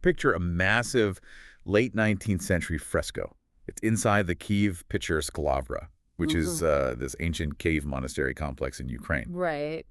Picture a massive late 19th century fresco. It's inside the Kiev Pечерська Лавра, which is this ancient cave monastery complex in Ukraine. Right.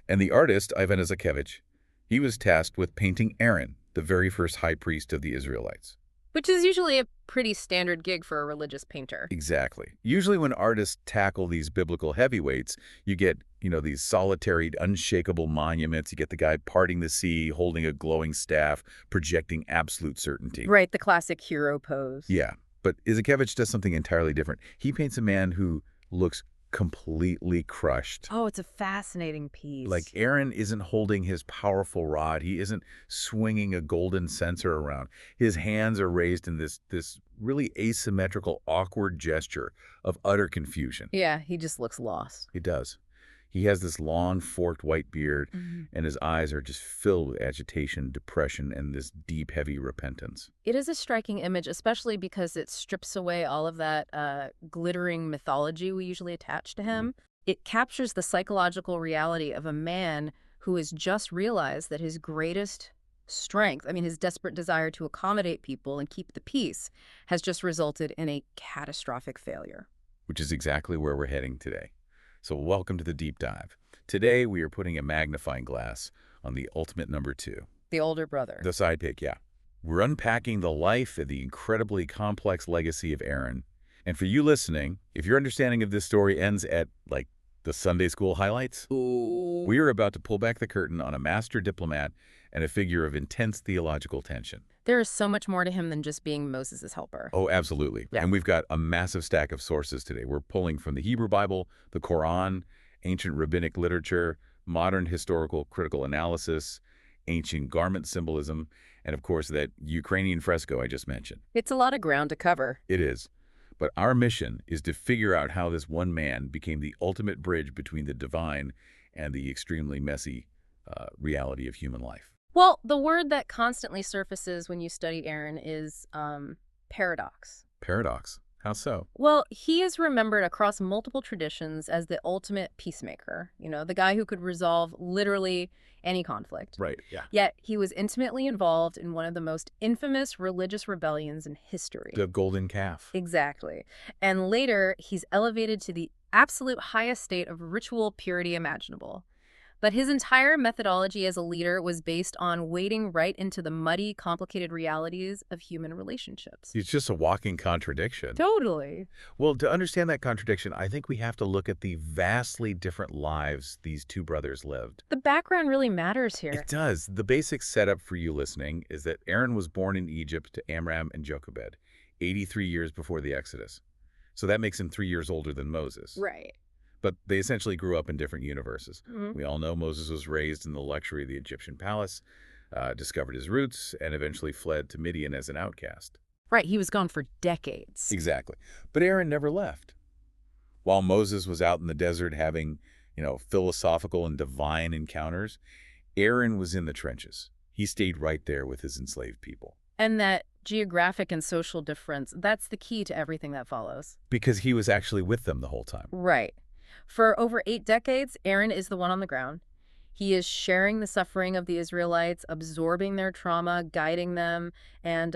And the artist, Ivan Izakevich, he was tasked with painting Aaron, the very first high priest of the Israelites. Which is usually a pretty standard gig for a religious painter. Exactly. Usually when artists tackle these biblical heavyweights, you get, these solitary, unshakable monuments. You get the guy parting the sea, holding a glowing staff, projecting absolute certainty. Right, the classic hero pose. Yeah, but Izakevich does something entirely different. He paints a man who looks completely crushed. Oh, it's a fascinating piece. Like Aaron isn't holding his powerful rod. He isn't swinging a golden censer around. His hands are raised in this really asymmetrical, awkward gesture of utter confusion. Yeah, he just looks lost. He does. He has this long, forked white beard, and his eyes are just filled with agitation, depression, and this deep, heavy repentance. It is a striking image, especially because it strips away all of that glittering mythology we usually attach to him. It captures the psychological reality of a man who has just realized that his greatest strength, his desperate desire to accommodate people and keep the peace, has just resulted in a catastrophic failure. Which is exactly where we're heading today. So welcome to the deep dive. Today we are putting a magnifying glass on the ultimate number 2. The older brother. The sidekick, yeah. We're unpacking the life and the incredibly complex legacy of Aaron. And for you listening, if your understanding of this story ends at, like, the Sunday school highlights, we are about to pull back the curtain on a master diplomat and a figure of intense theological tension. There is so much more to him than just being Moses' helper. Oh, absolutely. Yeah. And we've got a massive stack of sources today. We're pulling from the Hebrew Bible, the Quran, ancient rabbinic literature, modern historical critical analysis, ancient garment symbolism, and of course that Ukrainian fresco I just mentioned. It's a lot of ground to cover. It is. But our mission is to figure out how this one man became the ultimate bridge between the divine and the extremely messy reality of human life. Well, the word that constantly surfaces when you study Aaron is paradox. Paradox? How so? Well, he is remembered across multiple traditions as the ultimate peacemaker, the guy who could resolve literally any conflict. Right, yeah. Yet he was intimately involved in one of the most infamous religious rebellions in history. The golden calf. Exactly. And later, he's elevated to the absolute highest state of ritual purity imaginable. But his entire methodology as a leader was based on wading right into the muddy, complicated realities of human relationships. He's just a walking contradiction. Totally. Well, to understand that contradiction, I think we have to look at the vastly different lives these two brothers lived. The background really matters here. It does. The basic setup for you listening is that Aaron was born in Egypt to Amram and Jochebed, 83 years before the Exodus. So that makes him 3 years older than Moses. Right. But they essentially grew up in different universes. We all know Moses was raised in the luxury of the Egyptian palace, discovered his roots, and eventually fled to Midian as an outcast. Right, he was gone for decades. Exactly. But Aaron never left. While Moses was out in the desert having, philosophical and divine encounters, Aaron was in the trenches. He stayed right there with his enslaved people. And that geographic and social difference, that's the key to everything that follows. Because he was actually with them the whole time. Right. For over 8 decades, Aaron is the one on the ground. He is sharing the suffering of the Israelites, absorbing their trauma, guiding them, and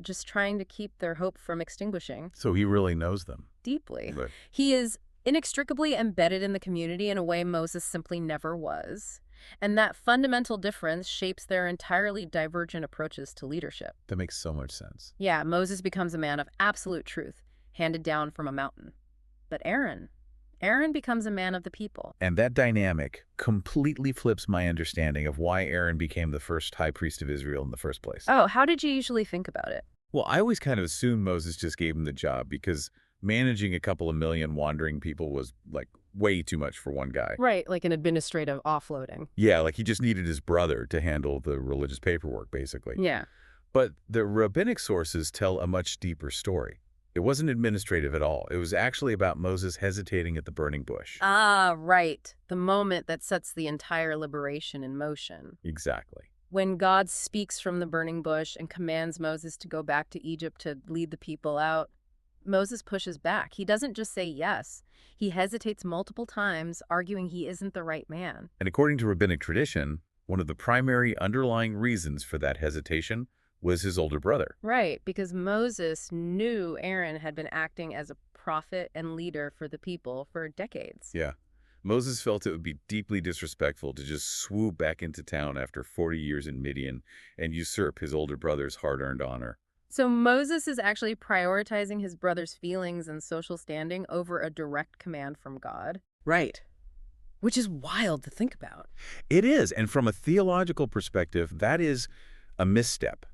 just trying to keep their hope from extinguishing. So he really knows them. Deeply. Right. He is inextricably embedded in the community in a way Moses simply never was. And that fundamental difference shapes their entirely divergent approaches to leadership. That makes so much sense. Yeah, Moses becomes a man of absolute truth, handed down from a mountain. But Aaron becomes a man of the people. And that dynamic completely flips my understanding of why Aaron became the first high priest of Israel in the first place. Oh, how did you usually think about it? Well, I always kind of assumed Moses just gave him the job because managing a couple of million wandering people was, like, way too much for one guy. Right, like an administrative offloading. Yeah, like he just needed his brother to handle the religious paperwork, basically. Yeah. But the rabbinic sources tell a much deeper story. It wasn't administrative at all. It was actually about Moses hesitating at the burning bush. Ah, right. The moment that sets the entire liberation in motion. Exactly. When God speaks from the burning bush and commands Moses to go back to Egypt to lead the people out, Moses pushes back. He doesn't just say yes. He hesitates multiple times, arguing he isn't the right man. And according to rabbinic tradition, one of the primary underlying reasons for that hesitation was his older brother. Right, because Moses knew Aaron had been acting as a prophet and leader for the people for decades. Yeah. Moses felt it would be deeply disrespectful to just swoop back into town after 40 years in Midian and usurp his older brother's hard-earned honor. So Moses is actually prioritizing his brother's feelings and social standing over a direct command from God. Right. Which is wild to think about. It is, and from a theological perspective, that is a misstep.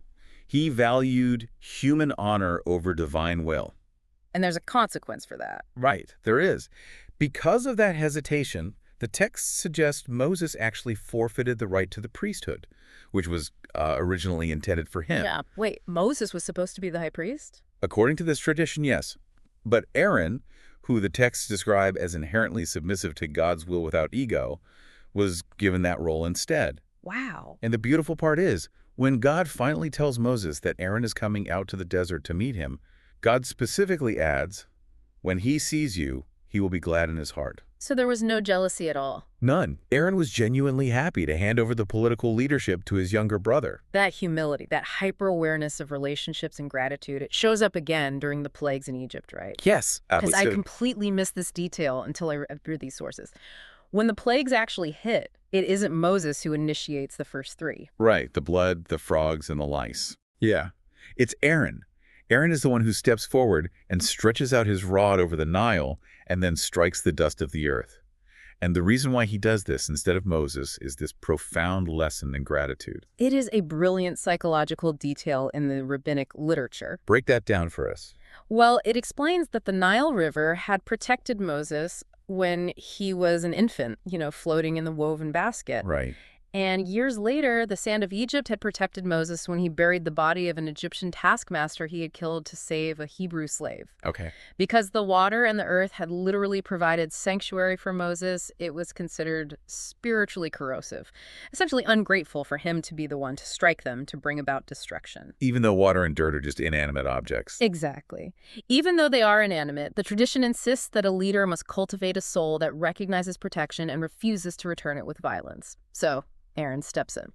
He valued human honor over divine will. And there's a consequence for that. Right, there is. Because of that hesitation, the text suggests Moses actually forfeited the right to the priesthood, which was originally intended for him. Yeah. Wait, Moses was supposed to be the high priest? According to this tradition, yes. But Aaron, who the texts describe as inherently submissive to God's will without ego, was given that role instead. Wow. And the beautiful part is, when God finally tells Moses that Aaron is coming out to the desert to meet him, God specifically adds, "When he sees you, he will be glad in his heart." So there was no jealousy at all. None. Aaron was genuinely happy to hand over the political leadership to his younger brother. That humility, that hyper-awareness of relationships and gratitude, it shows up again during the plagues in Egypt, right? Yes. Because I completely missed this detail until I read these sources. When the plagues actually hit, it isn't Moses who initiates the first three. Right, the blood, the frogs, and the lice. Yeah. It's Aaron. Aaron is the one who steps forward and stretches out his rod over the Nile and then strikes the dust of the earth. And the reason why he does this instead of Moses is this profound lesson in gratitude. It is a brilliant psychological detail in the rabbinic literature. Break that down for us. Well, it explains that the Nile River had protected Moses when he was an infant, floating in the woven basket. Right. And years later, the sand of Egypt had protected Moses when he buried the body of an Egyptian taskmaster he had killed to save a Hebrew slave. Okay. Because the water and the earth had literally provided sanctuary for Moses, it was considered spiritually corrosive, essentially ungrateful for him to be the one to strike them to bring about destruction. Even though water and dirt are just inanimate objects. Exactly. Even though they are inanimate, the tradition insists that a leader must cultivate a soul that recognizes protection and refuses to return it with violence. So Aaron steps in.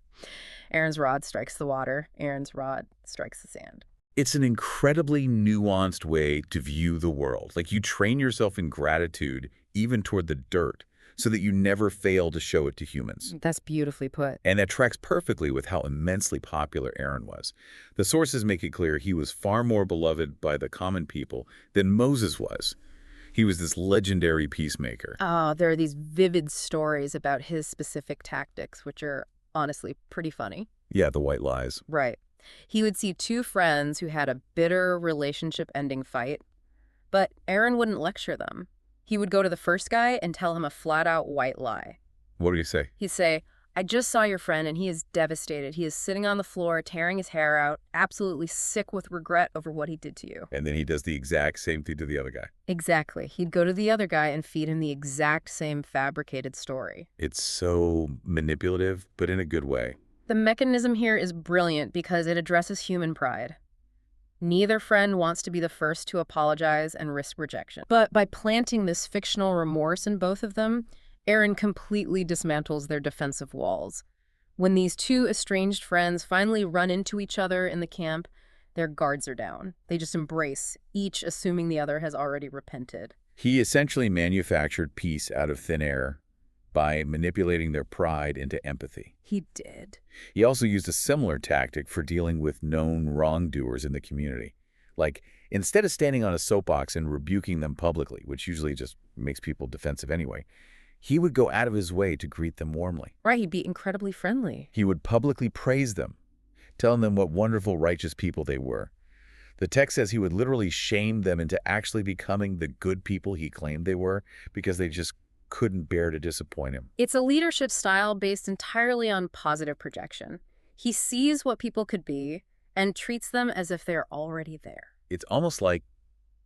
Aaron's rod strikes the water. Aaron's rod strikes the sand. It's an incredibly nuanced way to view the world. Like, you train yourself in gratitude, even toward the dirt, so that you never fail to show it to humans. That's beautifully put. And that tracks perfectly with how immensely popular Aaron was. The sources make it clear he was far more beloved by the common people than Moses was. He was this legendary peacemaker. Oh, there are these vivid stories about his specific tactics, which are honestly pretty funny. Yeah, the white lies. Right. He would see two friends who had a bitter relationship-ending fight, but Aaron wouldn't lecture them. He would go to the first guy and tell him a flat-out white lie. What do you say? He'd say, "I just saw your friend and he is devastated. He is sitting on the floor, tearing his hair out, absolutely sick with regret over what he did to you." And then he does the exact same thing to the other guy. Exactly. He'd go to the other guy and feed him the exact same fabricated story. It's so manipulative, but in a good way. The mechanism here is brilliant because it addresses human pride. Neither friend wants to be the first to apologize and risk rejection. But by planting this fictional remorse in both of them, Aaron completely dismantles their defensive walls. When these two estranged friends finally run into each other in the camp, their guards are down. They just embrace, each assuming the other has already repented. He essentially manufactured peace out of thin air by manipulating their pride into empathy. He did. He also used a similar tactic for dealing with known wrongdoers in the community. Like, instead of standing on a soapbox and rebuking them publicly, which usually just makes people defensive anyway, he would go out of his way to greet them warmly. Right, he'd be incredibly friendly. He would publicly praise them, telling them what wonderful, righteous people they were. The text says he would literally shame them into actually becoming the good people he claimed they were because they just couldn't bear to disappoint him. It's a leadership style based entirely on positive projection. He sees what people could be and treats them as if they're already there. It's almost like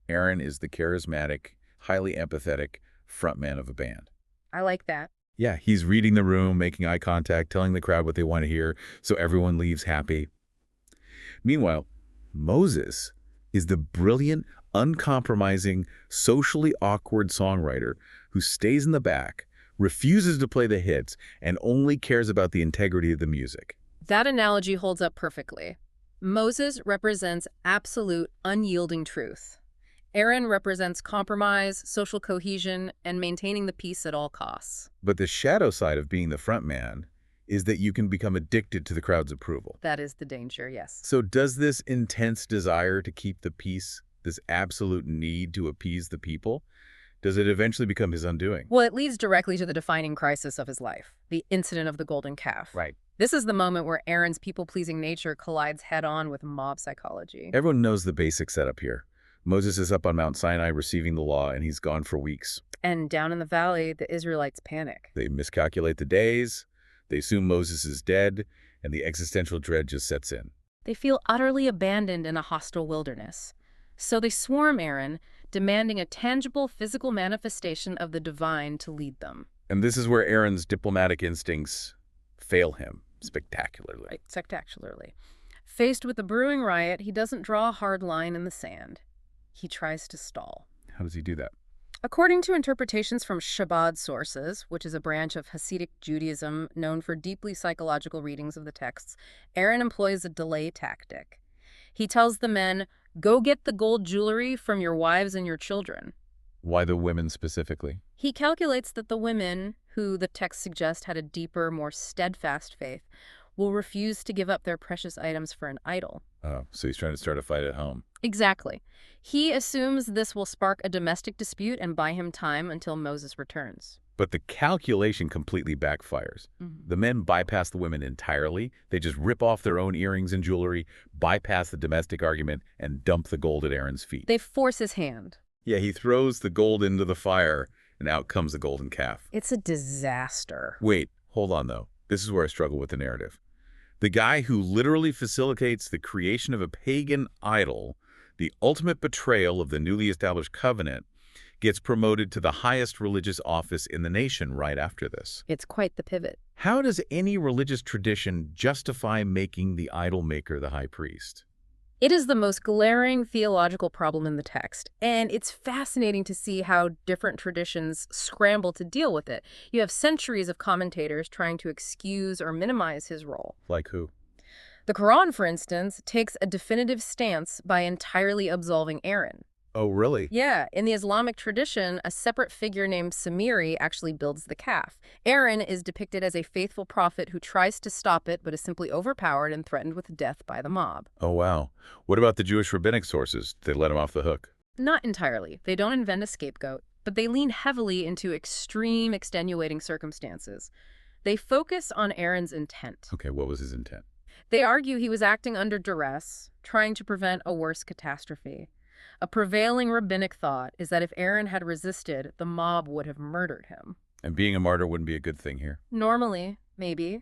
Aaron is the charismatic, highly empathetic frontman of a band. I like that. Yeah, he's reading the room, making eye contact, telling the crowd what they want to hear, so everyone leaves happy. Meanwhile, Moses is the brilliant, uncompromising, socially awkward songwriter who stays in the back, refuses to play the hits, and only cares about the integrity of the music. That analogy holds up perfectly. Moses represents absolute, unyielding truth. Aaron represents compromise, social cohesion, and maintaining the peace at all costs. But the shadow side of being the front man is that you can become addicted to the crowd's approval. That is the danger, yes. So does this intense desire to keep the peace, this absolute need to appease the people, does it eventually become his undoing? Well, it leads directly to the defining crisis of his life, the incident of the golden calf. Right. This is the moment where Aaron's people-pleasing nature collides head-on with mob psychology. Everyone knows the basic setup here. Moses is up on Mount Sinai receiving the law, and he's gone for weeks. And down in the valley, the Israelites panic. They miscalculate the days, they assume Moses is dead, and the existential dread just sets in. They feel utterly abandoned in a hostile wilderness. So they swarm Aaron, demanding a tangible physical manifestation of the divine to lead them. And this is where Aaron's diplomatic instincts fail him spectacularly. Right, spectacularly. Faced with a brewing riot, he doesn't draw a hard line in the sand. He tries to stall. How does he do that? According to interpretations from Chabad sources, which is a branch of Hasidic Judaism known for deeply psychological readings of the texts, Aaron employs a delay tactic. He tells the men, "Go get the gold jewelry from your wives and your children." Why the women specifically? He calculates that the women, who the text suggests had a deeper, more steadfast faith, will refuse to give up their precious items for an idol. Oh, so he's trying to start a fight at home. Exactly. He assumes this will spark a domestic dispute and buy him time until Moses returns. But the calculation completely backfires. The men bypass the women entirely. They just rip off their own earrings and jewelry, bypass the domestic argument, and dump the gold at Aaron's feet. They force his hand. Yeah, he throws the gold into the fire, and out comes the golden calf. It's a disaster. Wait, hold on, though. This is where I struggle with the narrative. The guy who literally facilitates the creation of a pagan idol, the ultimate betrayal of the newly established covenant, gets promoted to the highest religious office in the nation right after this. It's quite the pivot. How does any religious tradition justify making the idol maker the high priest? It is the most glaring theological problem in the text, and it's fascinating to see how different traditions scramble to deal with it. You have centuries of commentators trying to excuse or minimize his role. Like who? The Quran, for instance, takes a definitive stance by entirely absolving Aaron. Oh, really? Yeah, in the Islamic tradition, a separate figure named Samiri actually builds the calf. Aaron is depicted as a faithful prophet who tries to stop it but is simply overpowered and threatened with death by the mob. Oh, wow. What about the Jewish rabbinic sources? Did they let him off the hook? Not entirely. They don't invent a scapegoat, but they lean heavily into extreme extenuating circumstances. They focus on Aaron's intent. Okay, what was his intent? They argue he was acting under duress, trying to prevent a worse catastrophe. A prevailing rabbinic thought is that if Aaron had resisted, the mob would have murdered him. And being a martyr wouldn't be a good thing here. Normally, maybe.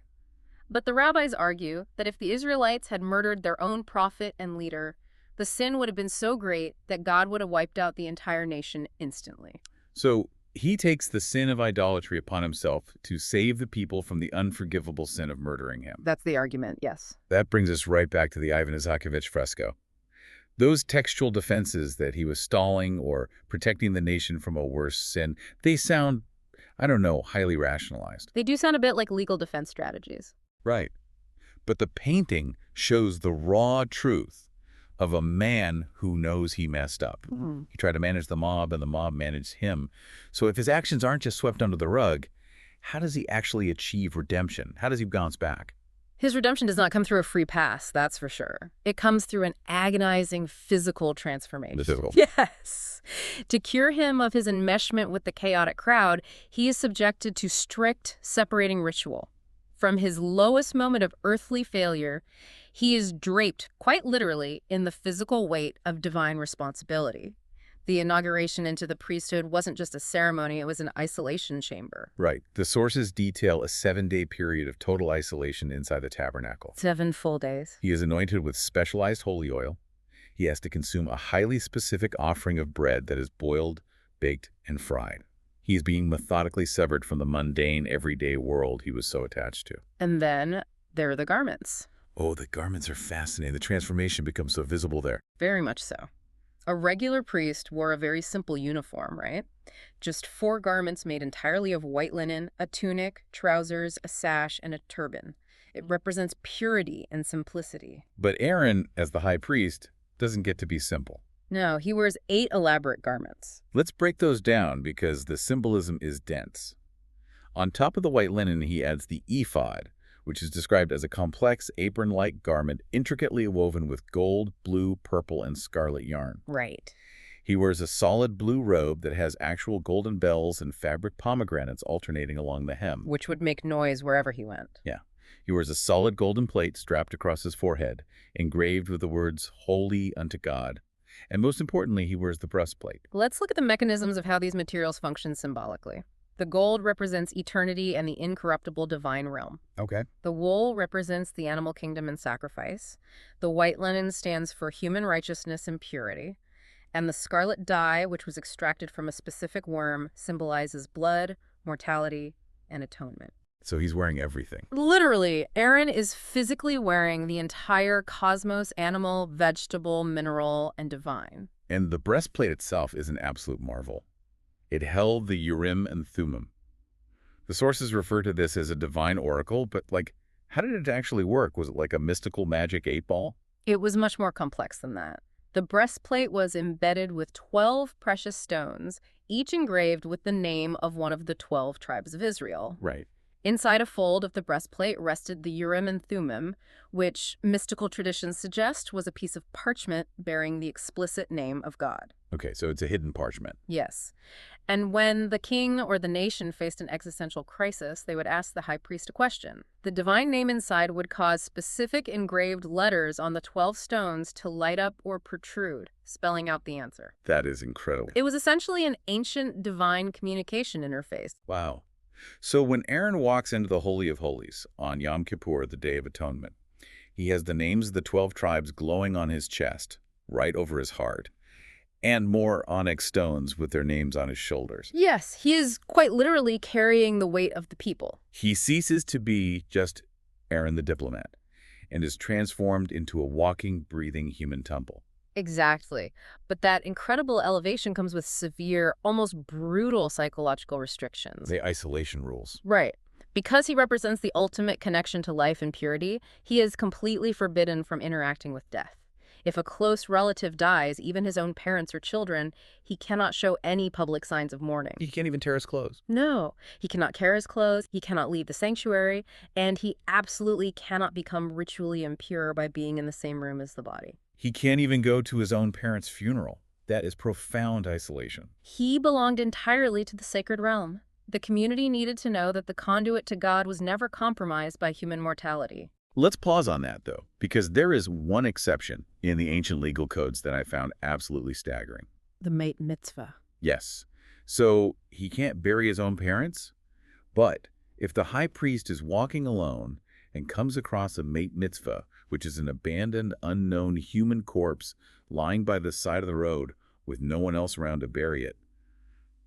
But the rabbis argue that if the Israelites had murdered their own prophet and leader, the sin would have been so great that God would have wiped out the entire nation instantly. So he takes the sin of idolatry upon himself to save the people from the unforgivable sin of murdering him. That's the argument, yes. That brings us right back to the Ivan Isakovich fresco. Those textual defenses that he was stalling or protecting the nation from a worse sin, they sound, I don't know, highly rationalized. They do sound a bit like legal defense strategies. Right. But the painting shows the raw truth of a man who knows he messed up. He tried to manage the mob, and the mob managed him. So if his actions aren't just swept under the rug, how does he actually achieve redemption? How does he bounce back? His redemption does not come through a free pass, that's for sure. It comes through an agonizing physical transformation. The physical. Yes. To cure him of his enmeshment with the chaotic crowd, he is subjected to strict separating ritual. From his lowest moment of earthly failure, he is draped, quite literally, in the physical weight of divine responsibility. The inauguration into the priesthood wasn't just a ceremony, it was an isolation chamber. Right. The sources detail a 7-day period of total isolation inside the tabernacle. 7 full days. He is anointed with specialized holy oil. He has to consume a highly specific offering of bread that is boiled, baked, and fried. He is being methodically severed from the mundane, everyday world he was so attached to. And then there are the garments. Oh, the garments are fascinating. The transformation becomes so visible there. Very much so. A regular priest wore a very simple uniform, right? Just 4 garments made entirely of white linen, a tunic, trousers, a sash, and a turban. It represents purity and simplicity. But Aaron, as the high priest, doesn't get to be simple. No, he wears 8 elaborate garments. Let's break those down because the symbolism is dense. On top of the white linen, he adds the ephod, which is described as a complex apron-like garment intricately woven with gold, blue, purple, and scarlet yarn. Right. He wears a solid blue robe that has actual golden bells and fabric pomegranates alternating along the hem. Which would make noise wherever he went. Yeah. He wears a solid golden plate strapped across his forehead, engraved with the words, "Holy unto God." And most importantly, he wears the breastplate. Let's look at the mechanisms of how these materials function symbolically. The gold represents eternity and the incorruptible divine realm. Okay. The wool represents the animal kingdom and sacrifice. The white linen stands for human righteousness and purity. And the scarlet dye, which was extracted from a specific worm, symbolizes blood, mortality, and atonement. So he's wearing everything. Literally, Aaron is physically wearing the entire cosmos, animal, vegetable, mineral, and divine. And the breastplate itself is an absolute marvel. It held the Urim and Thummim. The sources refer to this as a divine oracle, but how did it actually work? Was it like a mystical magic 8-ball? It was much more complex than that. The breastplate was embedded with 12 precious stones, each engraved with the name of one of the 12 tribes of Israel. Right. Inside a fold of the breastplate rested the Urim and Thummim, which mystical traditions suggest was a piece of parchment bearing the explicit name of God. Okay, so it's a hidden parchment. Yes. And when the king or the nation faced an existential crisis, they would ask the high priest a question. The divine name inside would cause specific engraved letters on the 12 stones to light up or protrude, spelling out the answer. That is incredible. It was essentially an ancient divine communication interface. Wow. So when Aaron walks into the Holy of Holies on Yom Kippur, the Day of Atonement, he has the names of the 12 tribes glowing on his chest, right over his heart, and more onyx stones with their names on his shoulders. Yes, he is quite literally carrying the weight of the people. He ceases to be just Aaron the diplomat and is transformed into a walking, breathing human temple. Exactly. But that incredible elevation comes with severe, almost brutal psychological restrictions. The isolation rules. Right. Because he represents the ultimate connection to life and purity, he is completely forbidden from interacting with death. If a close relative dies, even his own parents or children, he cannot show any public signs of mourning. He can't even tear his clothes. No, he cannot tear his clothes, he cannot leave the sanctuary, and he absolutely cannot become ritually impure by being in the same room as the body. He can't even go to his own parents' funeral. That is profound isolation. He belonged entirely to the sacred realm. The community needed to know that the conduit to God was never compromised by human mortality. Let's pause on that, though, because there is one exception in the ancient legal codes that I found absolutely staggering. The mate mitzvah. Yes. So he can't bury his own parents? But if the high priest is walking alone and comes across a mate mitzvah, which is an abandoned, unknown human corpse lying by the side of the road with no one else around to bury it,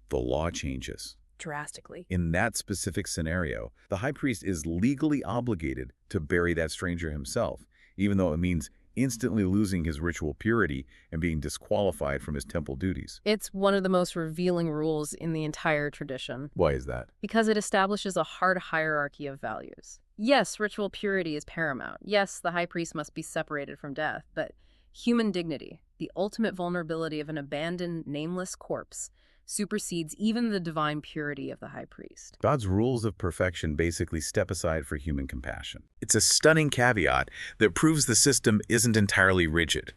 the law changes. Drastically. In that specific scenario, the high priest is legally obligated to bury that stranger himself, even though it means instantly losing his ritual purity and being disqualified from his temple duties. It's one of the most revealing rules in the entire tradition. Why is that? Because it establishes a hard hierarchy of values. Yes, ritual purity is paramount. Yes, the high priest must be separated from death, but human dignity, the ultimate vulnerability of an abandoned, nameless corpse, supersedes even the divine purity of the high priest. God's rules of perfection basically step aside for human compassion. It's a stunning caveat that proves the system isn't entirely rigid.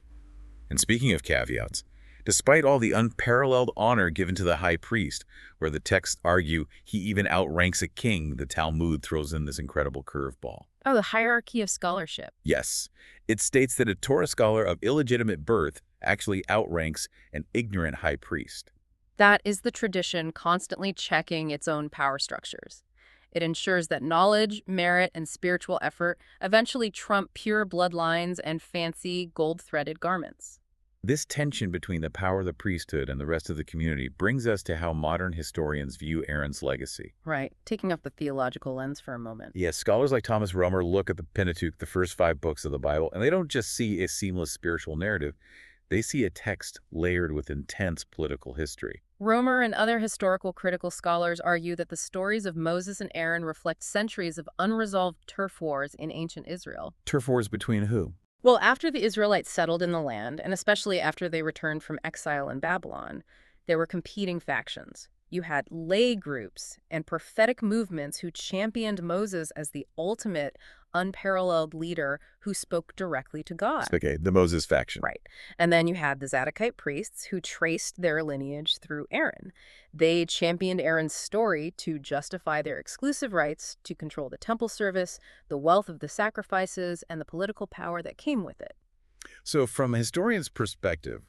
And speaking of caveats, despite all the unparalleled honor given to the high priest, where the texts argue he even outranks a king, the Talmud throws in this incredible curveball. Oh, the hierarchy of scholarship. Yes, it states that a Torah scholar of illegitimate birth actually outranks an ignorant high priest. That is the tradition constantly checking its own power structures. It ensures that knowledge, merit, and spiritual effort eventually trump pure bloodlines and fancy gold-threaded garments. This tension between the power of the priesthood and the rest of the community brings us to how modern historians view Aaron's legacy. Right, taking up the theological lens for a moment. Yes, scholars like Thomas Romer look at the Pentateuch, the first 5 books of the Bible, and they don't just see a seamless spiritual narrative. They see a text layered with intense political history. Romer and other historical critical scholars argue that the stories of Moses and Aaron reflect centuries of unresolved turf wars in ancient Israel. Turf wars between who? Well, after the Israelites settled in the land, and especially after they returned from exile in Babylon, there were competing factions. You had lay groups and prophetic movements who championed Moses as the ultimate, unparalleled leader who spoke directly to God. Okay, the Moses faction. Right. And then you had the Zadokite priests who traced their lineage through Aaron. They championed Aaron's story to justify their exclusive rights to control the temple service, the wealth of the sacrifices, and the political power that came with it. So from a historian's perspective,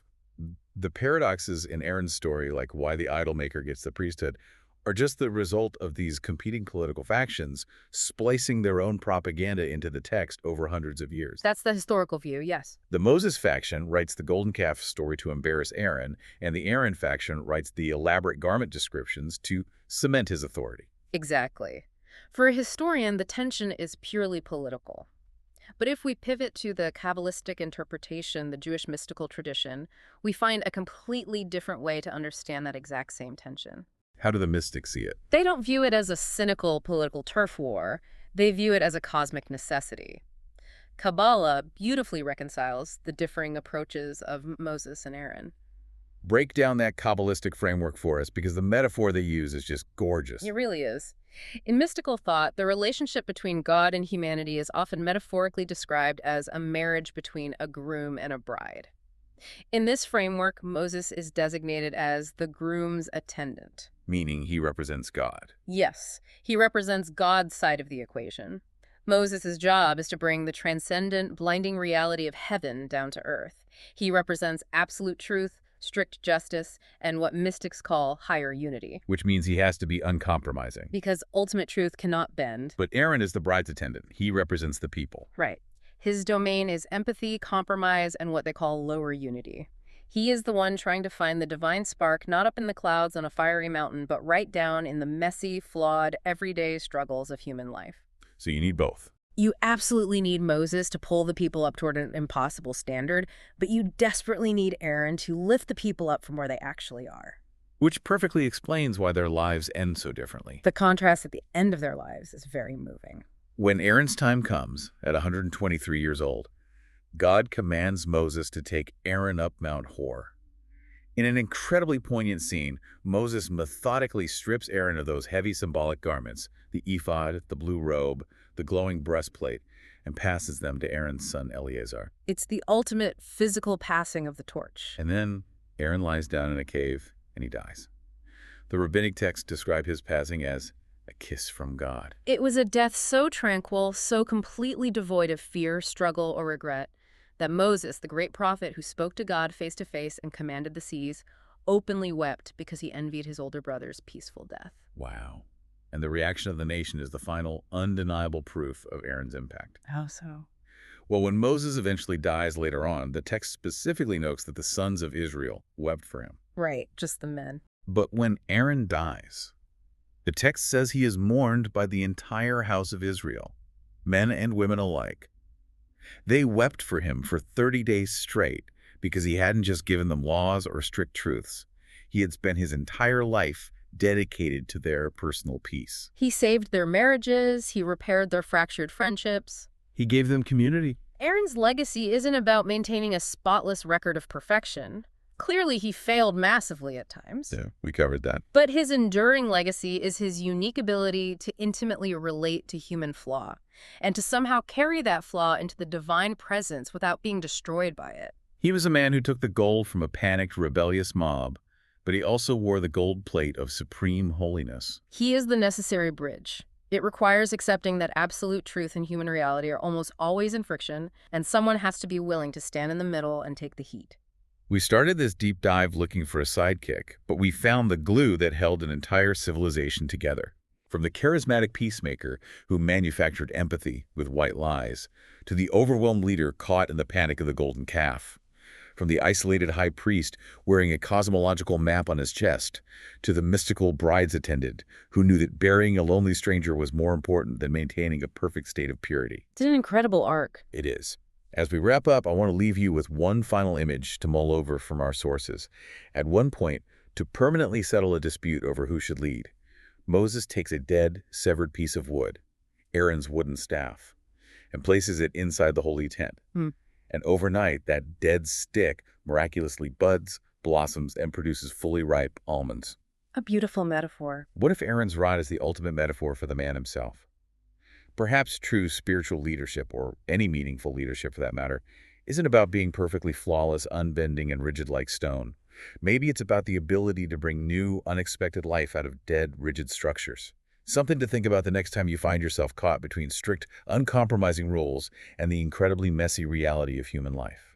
the paradoxes in Aaron's story, like why the idol maker gets the priesthood, are just the result of these competing political factions splicing their own propaganda into the text over hundreds of years. That's the historical view, yes. The Moses faction writes the golden calf story to embarrass Aaron, and the Aaron faction writes the elaborate garment descriptions to cement his authority. Exactly. For a historian, the tension is purely political. But if we pivot to the Kabbalistic interpretation, the Jewish mystical tradition, we find a completely different way to understand that exact same tension. How do the mystics see it? They don't view it as a cynical political turf war. They view it as a cosmic necessity. Kabbalah beautifully reconciles the differing approaches of Moses and Aaron. Break down that Kabbalistic framework for us, because the metaphor they use is just gorgeous. It really is. In mystical thought, the relationship between God and humanity is often metaphorically described as a marriage between a groom and a bride. In this framework, Moses is designated as the groom's attendant. Meaning he represents God. Yes, he represents God's side of the equation. Moses' job is to bring the transcendent, blinding reality of heaven down to earth. He represents absolute truth, strict justice, and what mystics call higher unity. Which means he has to be uncompromising. Because ultimate truth cannot bend. But Aaron is the bride's attendant. He represents the people. Right. His domain is empathy, compromise, and what they call lower unity. He is the one trying to find the divine spark not up in the clouds on a fiery mountain, but right down in the messy, flawed, everyday struggles of human life. So you need both. You absolutely need Moses to pull the people up toward an impossible standard, but you desperately need Aaron to lift the people up from where they actually are. Which perfectly explains why their lives end so differently. The contrast at the end of their lives is very moving. When Aaron's time comes, at 123 years old, God commands Moses to take Aaron up Mount Hor. In an incredibly poignant scene, Moses methodically strips Aaron of those heavy symbolic garments, the ephod, the blue robe, the glowing breastplate, and passes them to Aaron's son Eleazar. It's the ultimate physical passing of the torch. And then Aaron lies down in a cave and he dies. The rabbinic texts describe his passing as a kiss from God. It was a death so tranquil, so completely devoid of fear, struggle, or regret, that Moses, the great prophet who spoke to God face to face and commanded the seas, openly wept because he envied his older brother's peaceful death. Wow. And the reaction of the nation is the final, undeniable proof of Aaron's impact. How so? Well, when Moses eventually dies later on, the text specifically notes that the sons of Israel wept for him. Right, just the men. But when Aaron dies, the text says he is mourned by the entire house of Israel, men and women alike. They wept for him for 30 days straight because he hadn't just given them laws or strict truths. He had spent his entire life dedicated to their personal peace. He saved their marriages, he repaired their fractured friendships. He gave them community. Aaron's legacy isn't about maintaining a spotless record of perfection. Clearly, he failed massively at times. Yeah, we covered that. But his enduring legacy is his unique ability to intimately relate to human flaw, and to somehow carry that flaw into the divine presence without being destroyed by it. He was a man who took the gold from a panicked, rebellious mob, but he also wore the gold plate of supreme holiness. He is the necessary bridge. It requires accepting that absolute truth and human reality are almost always in friction, and someone has to be willing to stand in the middle and take the heat. We started this deep dive looking for a sidekick, but we found the glue that held an entire civilization together. From the charismatic peacemaker who manufactured empathy with white lies, to the overwhelmed leader caught in the panic of the golden calf. From the isolated high priest wearing a cosmological map on his chest, to the mystical bride's attendant who knew that burying a lonely stranger was more important than maintaining a perfect state of purity. It's an incredible arc. It is. As we wrap up, I want to leave you with one final image to mull over from our sources. At one point, To permanently settle a dispute over who should lead, Moses takes a dead, severed piece of wood, Aaron's wooden staff, and places it inside the holy tent. Hmm. And overnight, that dead stick miraculously buds, blossoms, and produces fully ripe almonds. A beautiful metaphor. What if Aaron's rod is the ultimate metaphor for the man himself? Perhaps true spiritual leadership, or any meaningful leadership for that matter, isn't about being perfectly flawless, unbending, and rigid like stone. Maybe it's about the ability to bring new, unexpected life out of dead, rigid structures. Something to think about the next time you find yourself caught between strict, uncompromising rules and the incredibly messy reality of human life.